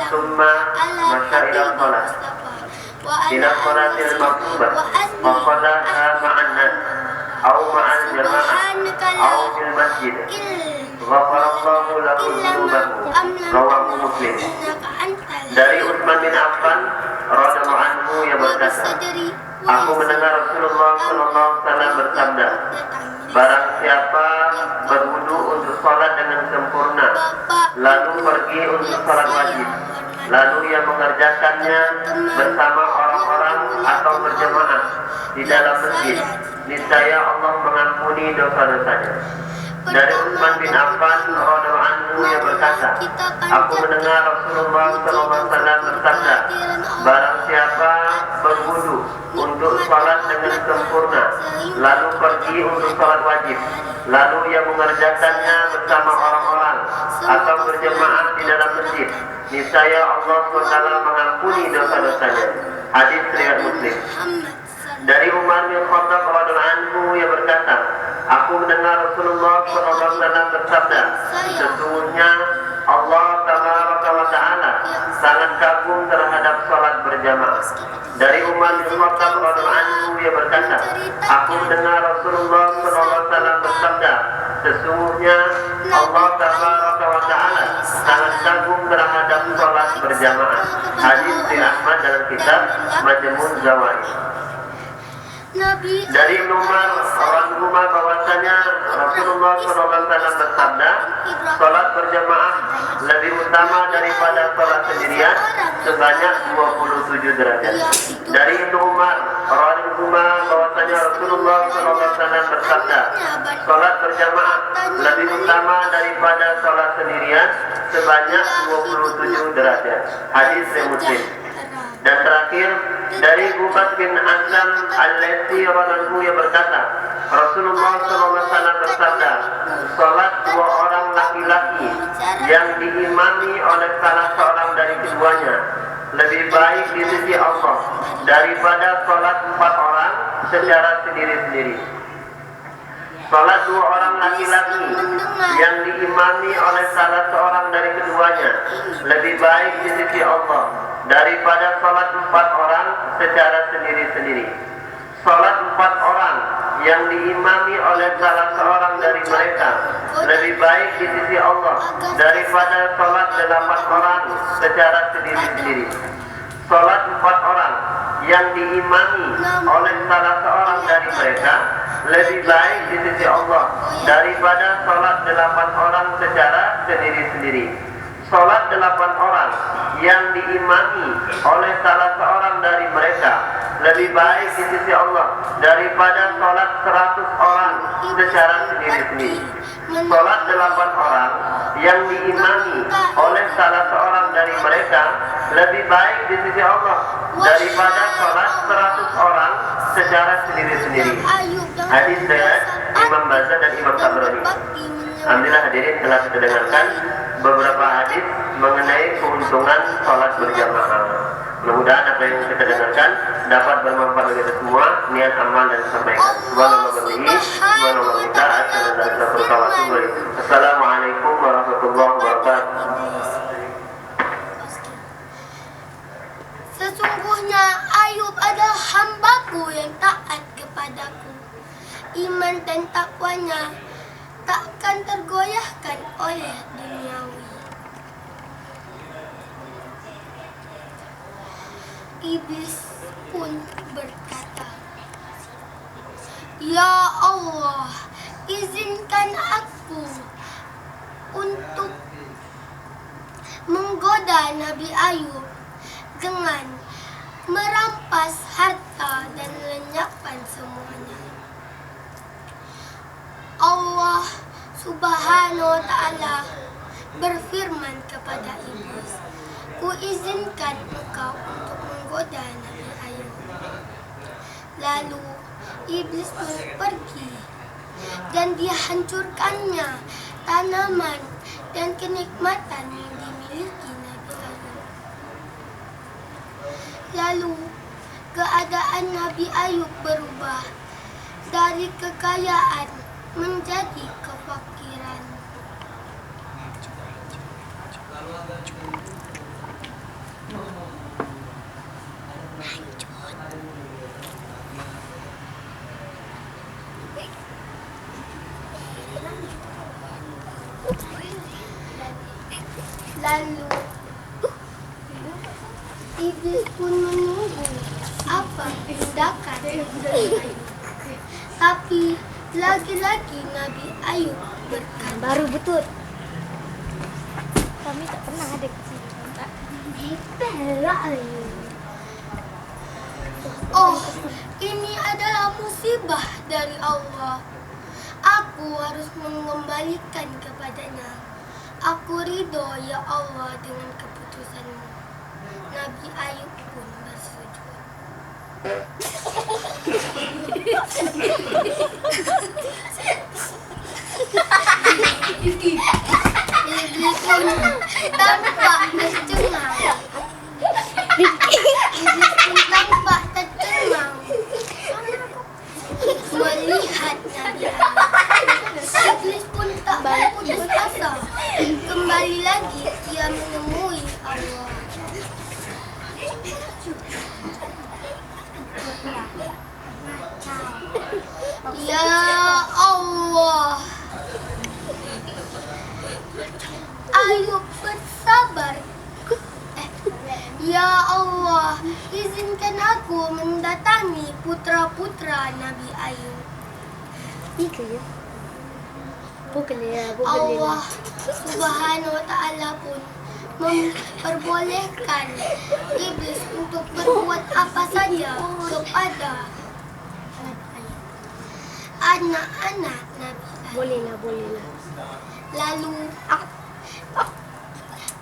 summa masyairah sholat ila sholatil maktubah wa sholaha ma'an nas au ma'al jama'ah au fil masjid ghafarallahu lahu dhunubahu. Rawahu Muslim. Dari Utsman bin Affan radhiyallahu anhu yang berkata, aku mendengar Rasulullah sallallahu alaihi wasallam bersabda, barang siapa berwudu untuk sholat dengan sempurna, lalu pergi untuk sholat wajib, lalu ia mengerjakannya bersama orang-orang atau berjamaah di dalam masjid, niscaya Allah mengampuni dosa-dosanya. Dari Utsman bin Affan radhiyallahu anhu yang berkata, aku mendengar Rasulullah sallallahu alaihi wasallam bersabda, barang siapa berwudu untuk sholat dengan sempurna, lalu pergi untuk sholat wajib, lalu ia mengerjakannya bersama orang-orang atau berjemaah di dalam masjid, niscaya Allah SWT mengampuni dosa-dosanya. Hadis riwayat Muslim. Dari Umar bin Khattab radhiyallahu anhu yang berkata, aku mendengar Rasulullah SAW bersabda, sesungguhnya Allah Taala sangat kagum terhadap sholat berjamaah. Dari Umar bin Khattab radhiyallahu anhu yang berkata, aku mendengar Rasulullah SAW bersabda, sesungguhnya Allah Taala sangat kagum terhadap sholat berjamaah. Hadis riwayat Ahmad dalam kitab Majmu' Zawaid. Dari Ibnu Umar radhiyallahu bahwasanya Rasulullah SAW bersabda, salat berjamaah lebih utama daripada salat sendirian sebanyak 27 derajat. Dari Ibnu Umar radhiyallahu bahwasanya Rasulullah SAW bersabda, salat berjamaah lebih utama daripada salat sendirian sebanyak 27 derajat. Hadis riwayat Muslim. Dan terakhir dari Ubadah bin Aslam al-Laythi radhiyallahu yang berkata, Rasulullah SAW bersabda, salat dua orang laki-laki yang diimami oleh salah seorang dari keduanya lebih baik di sisi Allah daripada salat 4 orang secara sendiri-sendiri. Salat dua orang laki-laki yang diimami oleh salah seorang dari keduanya lebih baik di sisi Allah daripada salat 4 orang secara sendiri-sendiri. Salat 4 orang yang diimami oleh salah seorang dari mereka lebih baik di sisi Allah daripada salat 8 orang secara sendiri-sendiri. Salat 4 orang yang diimami oleh salah seorang dari mereka lebih baik di sisi Allah daripada salat 8 orang secara sendiri-sendiri. Salat 8 orang yang diimami oleh salah seorang dari mereka lebih baik di sisi Allah daripada salat 100 orang secara sendiri-sendiri. Salat 8 orang yang diimami oleh salah seorang dari mereka lebih baik di sisi Allah daripada salat 100 orang secara sendiri-sendiri. Hadis riwayat Imam Bazzar dan Imam Tabrani. Alhamdulillah hadirin telah kita dengarkan beberapa hadis mengenai keuntungan sholat berjamaah. Mudah-mudahan apa yang kita dengarkan dapat bermanfaat bagi kita semua. Niat amal dan sampaikan. Assalamualaikum warahmatullahi wabarakatuh. Sesungguhnya Ayub adalah hambaku yang taat kepadaku. Iman dan takwanya takkan tergoyahkan oleh duniawi. Iblis pun berkata, ya Allah, izinkan aku untuk menggoda Nabi Ayub dengan merampas harta dan lenyapkan semuanya. Allah Subhanahu wa ta'ala berfirman kepada iblis, ku izinkan engkau untuk menggoda Nabi Ayub. Lalu iblis pun pergi dan dihancurkannya tanaman dan kenikmatan yang dimiliki Nabi Ayub. Lalu keadaan Nabi Ayub berubah dari kekayaan menjadi kefakiran. Lalu iblis pun menunggu apa tindakan Nabi Ayub. Tapi lagi-lagi Nabi Ayub berkata, Baru betul. Kami tak pernah ada ke sini. "Oh, ini adalah musibah dari Allah. Aku harus mengembalikan kepadanya. Aku ridho ya Allah dengan keputusanmu." Nabi Ayub pun bersujud. Iblis pun tampak tercengang. Iblis pun tampak tercengang melihat Nabi Ayub. Iblis pun tak berputus asa. Kembali lagi ia menemui Allah. Ya Allah, Ayub bersabar. Ya Allah, izinkan aku mendatangi putra-putra Nabi Ayub. Ika ya. Boleh Allah Subhanahu wa Ta'ala pun memperbolehkan iblis untuk berbuat apa saja kepada anak-anak Nabi Ayub. Bolehlah. Lalu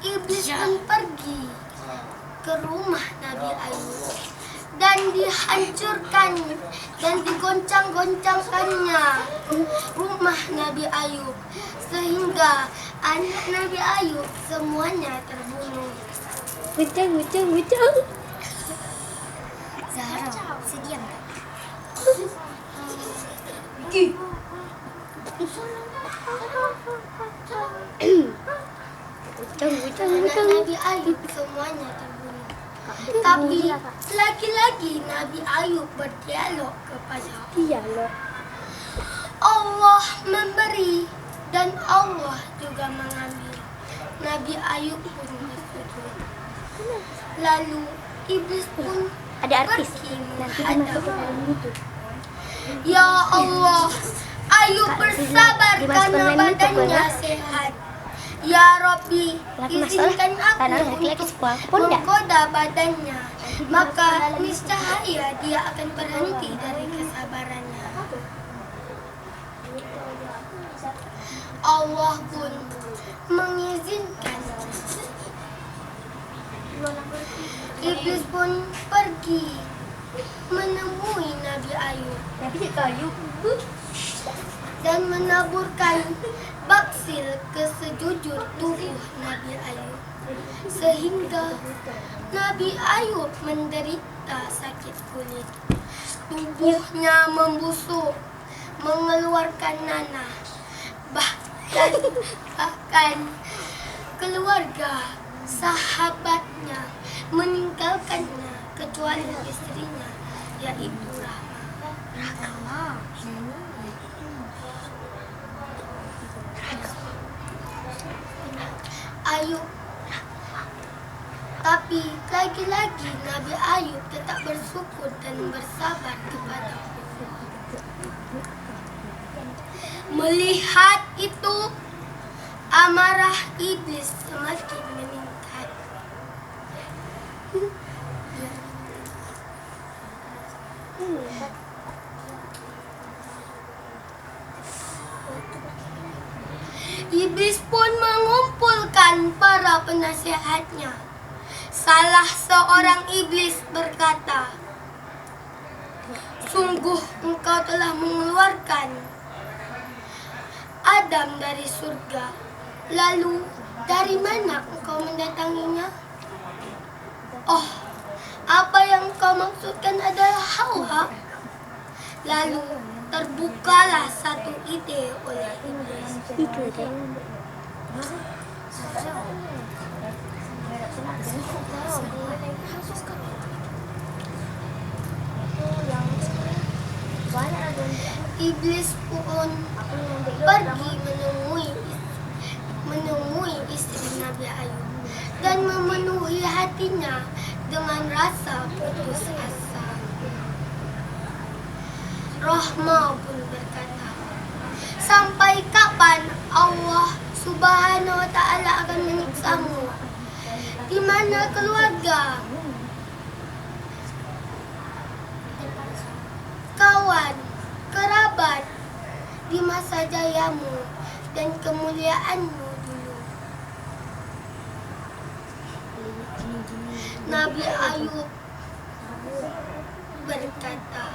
iblis pun pergi ke rumah Nabi Ayub dan dihancurkan dan digoncang-goncangkannya rumah Nabi Ayub sehingga anak Nabi Ayub semuanya terbunuh. Gucang. Zahra, sediam tak? Anak Nabi Ayub semuanya terbunuh. Tapi lagi-lagi Nabi Ayub berdialog kepada Dialog. Allah memberi dan Allah juga mengambil. Nabi Ayub pun bersujud. Lalu iblis pun Ada artis. pergi Nanti menghadap dimasuk ke dalam itu. Ya Allah, Ayub bersabar Dimasukkan karena dalam YouTube, badannya kan? sehat. Ya Rabbi, Laki izinkan masalah. aku Karena laki-laki untuk sekolah aku pun dah. menggoda badannya. Maka niscaya dia akan berhenti dari kesabarannya. Allah pun mengizinkan. Iblis pun pergi menemui Nabi Ayub dan menaburkan baksil ke sejujur tubuh Nabi Ayub sehingga Nabi Ayub menderita sakit kulit. Tubuhnya membusuk, mengeluarkan nanah. Bahkan keluarga sahabatnya meninggalkannya kecuali istrinya yaitu Rahma. Ayub. Tapi lagi-lagi Nabi Ayub tetap bersyukur dan bersabar kepada Allah. Melihat itu, amarah iblis semakin meningkat. Iblis pun mengumpulkan para penasehatnya. Salah seorang iblis berkata, "Sungguh engkau telah mengeluarkan Adam dari surga. Lalu dari mana engkau mendatanginya?" "Oh, apa yang engkau maksudkan adalah Hawa." Lalu terbukalah satu ide oleh iblis. Itu deh. Iblis pun pergi menemui istri Nabi Ayub. dan memenuhi hatinya dengan rasa putus asa. Rahma pun berkata, sampai kapan Allah Subhanahu wa Ta'ala akan menyiksamu? Di mana keluarga, kawan, kerabat di masa jayamu dan kemuliaanmu dulu? Nabi Ayub berkata,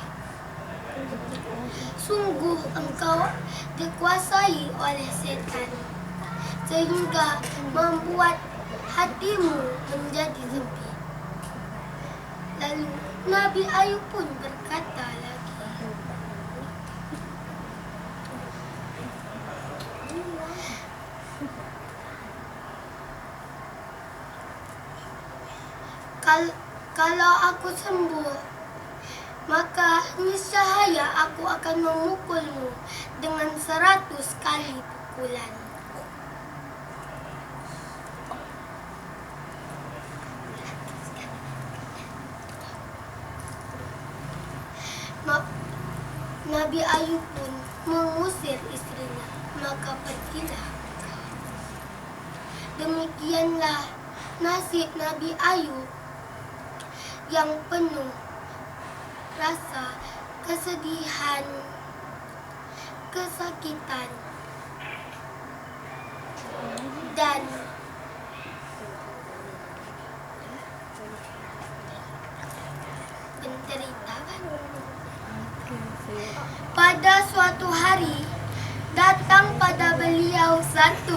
sungguh engkau dikuasai oleh setan sehingga membuat hatimu menjadi sempit. Lalu Nabi Ayub pun berkata lagi, kalau aku sembuh, maka niscaya aku akan memukulmu dengan 100 kali pukulan. Nabi Ayub pun mengusir istrinya, maka pergilah. Demikianlah nasib Nabi Ayub yang penuh rasa kesedihan, kesakitan, dan penderitaan. Pada suatu hari datang pada beliau satu